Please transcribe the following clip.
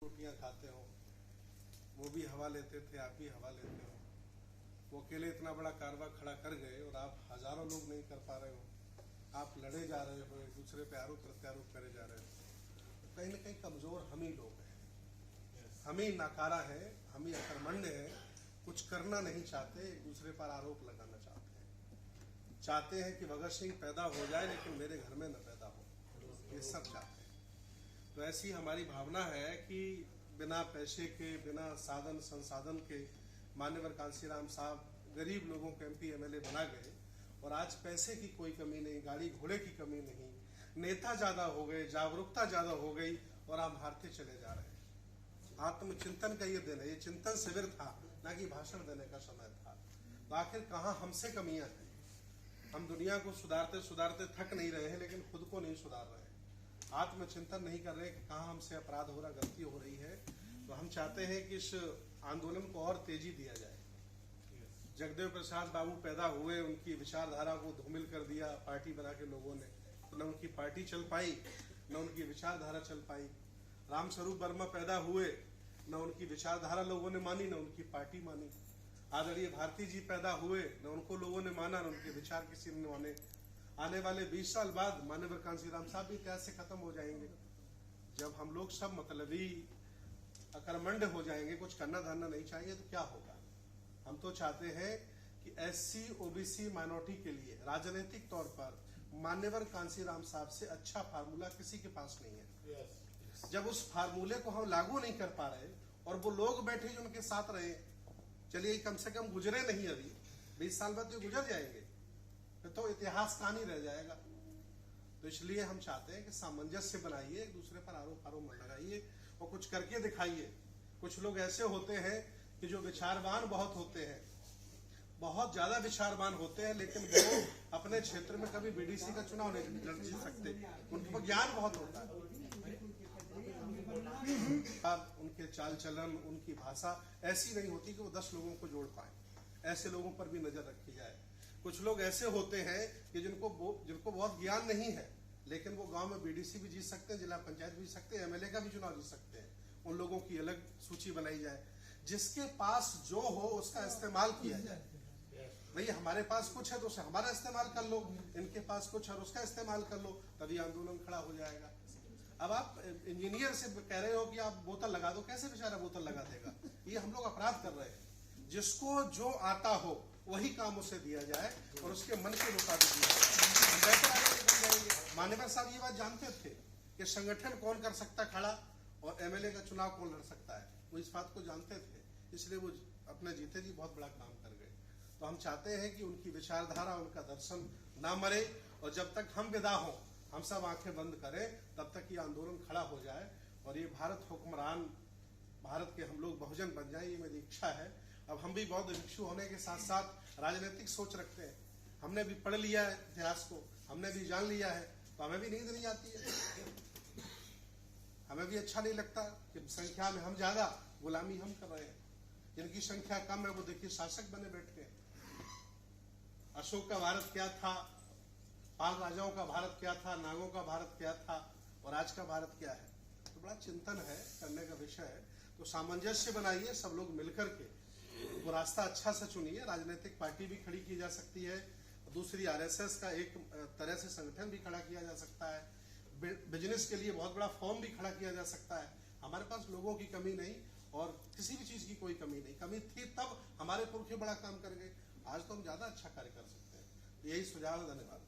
रोटियां खाते हो, वो भी हवा लेते थे, आप भी हवा लेते हो। वो अकेले इतना बड़ा कारवा खड़ा कर गए और आप हजारों लोग नहीं कर पा रहे हो। आप लड़े जा रहे हो, एक दूसरे पे आरोप प्रत्यारोप करे जा रहे हो। तो कहीं ना कहीं कमजोर हम ही लोग हैं, हम ही नाकारा है, हम ही अकर्मण्य है, कुछ करना नहीं चाहते, एक दूसरे पर आरोप लगाना चाहते हैं कि भगत सिंह पैदा हो जाए लेकिन मेरे घर में न पैदा हो, ये सब चाहते हैं। तो ऐसी हमारी भावना है कि बिना पैसे के, बिना साधन संसाधन के मान्यवर कांशीराम साहब गरीब लोगों को एमपी एमएलए बना गए और आज पैसे की कोई कमी नहीं, गाड़ी घोड़े की कमी नहीं, नेता ज्यादा हो गए, जागरूकता ज्यादा हो गई और हम हारते चले जा रहे हैं। आत्मचिंतन का ये दिन है, ये चिंतन शिविर था, ना कि भाषण देने का समय था। तो आखिर कहाँ हमसे कमियां हैं? हम दुनिया को सुधारते सुधारते थक नहीं रहे हैं, लेकिन खुद को नहीं सुधार रहे हैं, आत्मचिंतन नहीं कर रहे कि कहाँ हमसे अपराध हो रहा, गलती हो रही है। तो हम चाहते हैं कि इस आंदोलन को और तेजी दिया जाए। जगदेव प्रसाद बाबू पैदा हुए, उनकी विचारधारा को धूमिल कर दिया पार्टी बना के लोगों ने, तो न उनकी पार्टी चल पाई, न उनकी विचारधारा चल पाई। रामस्वरूप वर्मा पैदा हुए, न उनकी विचारधारा लोगों ने मानी, न उनकी पार्टी मानी। आदरणीय भारती जी पैदा हुए, न उनको लोगों ने माना, न उनके विचार किसी ने माने। आने वाले 20 साल बाद मान्यवर कांशीराम साहब भी इतिहास से खत्म हो जाएंगे। जब हम लोग सब मतलबी अकर्मण्य हो जाएंगे, कुछ करना धरना नहीं चाहिए, तो क्या होगा? हम तो चाहते हैं कि एससी ओबीसी माइनॉरिटी के लिए राजनीतिक तौर पर मान्यवर कांशीराम साहब से अच्छा फार्मूला किसी के पास नहीं है। जब उस फार्मूले को हम लागू नहीं कर पा रहे और वो लोग बैठे जो उनके साथ रहे, चलिए कम से कम गुजरे नहीं, अभी 20 साल बाद तो गुजर जाएंगे, तो इतिहास कहानी रह जाएगा। तो इसलिए हम चाहते हैं कि सामंजस्य बनाइए, एक दूसरे पर आरोप मत लगाइए और कुछ करके दिखाइए। कुछ लोग ऐसे होते हैं कि जो विचारवान बहुत होते हैं, बहुत ज्यादा विचारवान होते हैं, लेकिन वो अपने क्षेत्र में कभी बीडीसी का चुनाव नहीं लड़ सकते। उनके पास ज्ञान बहुत होता है, उनके चाल चलन, उनकी भाषा ऐसी नहीं होती कि वो 10 लोगों को जोड़ पाए। ऐसे लोगों पर भी नजर रखी जाए। कुछ लोग ऐसे होते हैं कि जिनको बहुत ज्ञान नहीं है, लेकिन वो गांव में बीडीसी भी जीत सकते हैं, जिला पंचायत भी जीत सकते हैं, एमएलए का भी चुनाव जीत सकते हैं। उन लोगों की अलग सूची बनाई जाए, जिसके पास जो हो उसका इस्तेमाल किया जाए। भाई हमारे पास कुछ है तो उसे हमारा इस्तेमाल कर लो, इनके पास कुछ है उसका इस्तेमाल कर लो, तभी आंदोलन खड़ा हो जाएगा। अब आप इंजीनियर से कह रहे हो कि आप बोतल लगा दो, कैसे बेचारा बोतल लगा देगा? ये हम लोग अपराध कर रहे हैं। जिसको जो आता हो वही काम उसे दिया जाए और उसके मन के मुताबिक दिया जाए। मान्यवर साहब ये बात जानते थे कि संगठन कौन कर सकता खड़ा और एमएलए का चुनाव कौन लड़ सकता है, वो इस बात को जानते थे, इसलिए वो अपने जीते जी बहुत बड़ा काम कर गए। तो हम चाहते हैं कि उनकी विचारधारा, उनका दर्शन ना मरे, और जब तक हम विदा हों, हम सब आंखें बंद करें, तब तक ये आंदोलन खड़ा हो जाए और ये भारत हुक्मरान, भारत के हम लोग बहुजन बन जाए, ये मेरी इच्छा है। अब हम भी बौद्ध भिक्षु होने के साथ साथ राजनीतिक सोच रखते हैं। हमने भी पढ़ लिया है इतिहास को, हमने भी जान लिया है, तो हमें भी नींद नहीं आती है। हमें भी अच्छा नहीं लगता कि संख्या में हम ज्यादा, गुलामी हम कर रहे हैं। जिनकी संख्या कम है वो देखिए शासक बने बैठे हैं। अशोक का भारत क्या था, पाल राजाओं का भारत क्या था, नागों का भारत क्या था, और आज का भारत क्या है? तो बड़ा चिंतन है, करने का विषय है। तो सामंजस्य बनाइए, सब लोग मिलकर के वो रास्ता अच्छा से चुनिए। राजनीतिक पार्टी भी खड़ी की जा सकती है, दूसरी आरएसएस का एक तरह से संगठन भी खड़ा किया जा सकता है, बिजनेस के लिए बहुत बड़ा फॉर्म भी खड़ा किया जा सकता है। हमारे पास लोगों की कमी नहीं और किसी भी चीज की कोई कमी नहीं। कमी थी तब हमारे पुरखे बड़ा काम कर गए, आज तो हम ज्यादा अच्छा कार्य कर सकते हैं। यही सुझाव है। धन्यवाद।